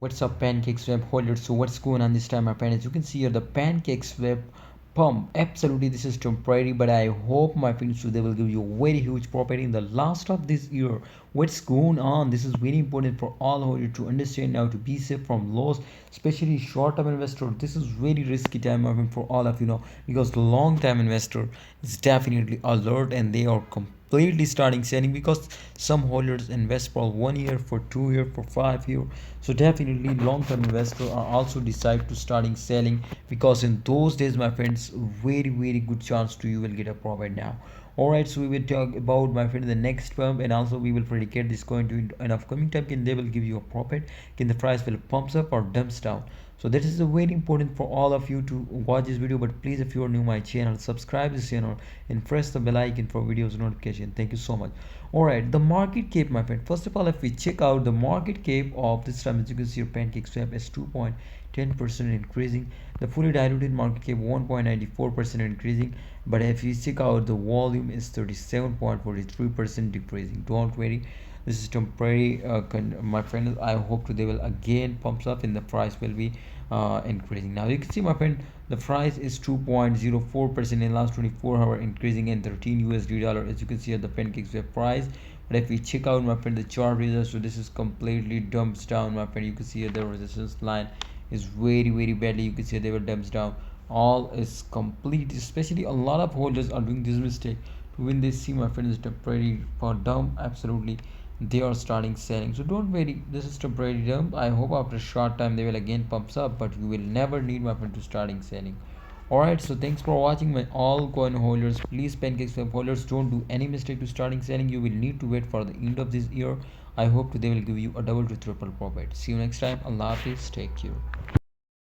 What's up, Pancakeswap holders? So what's going on this time, my friend? As you can see here, the Pancakeswap pump. Absolutely, this is temporary, but I hope, my friends, so they will give you a very huge profit in the last of this year. What's going on? This is very important for all holders to understand now to be safe from loss, especially short-term investor. This is very risky time, my friend, for all of you know, because the long-term investor is definitely alert and they are completely starting selling because some holders invest for 1 year, for 2 year, for 5 year. So definitely long-term investor are also decide to starting selling because in those days, my friends, very good chance to you will get a profit now. All right, so we will talk about, my friend, the next pump, and also we will predicate this going to an upcoming time. Can they will give you a profit? Can the price will pumps up or dumps down? So that is very important for all of you to watch this video. But please, if you are new to my channel, subscribe this channel and press the bell icon for videos notification. Thank you so much. All right, the market cap, my friend. First of all, if we check out the market cap of this time, as you can see, your Pancakeswap is 2.10% increasing. The fully diluted market cap 1.94% increasing. But if you check out the volume is 37.43% decreasing. Don't worry, this is temporary, my friend. I hope they will again pumps up and the price will be increasing. Now you can see, my friend, the price is 2.04% in last 24 hour, increasing in 13 USD dollar, as you can see at the Pancakeswap price. But if we check out, my friend, the chart results, so this is completely dumps down, my friend. You can see the resistance line is very badly. You can see they were dumps down. All is complete, especially a lot of holders are doing this mistake. When they see, my friend, is temporary for dump, absolutely they are starting selling. So don't worry, this is temporary dump. I hope after a short time they will again pumps up, but you will never need, my friend, to starting selling. Alright, so thanks for watching, my all coin holders. Please, Pancakeswap holders, don't do any mistake to starting selling. You will need to wait for the end of this year. I hope they will give you a double to triple profit. See you next time. Allah Hafiz, take care.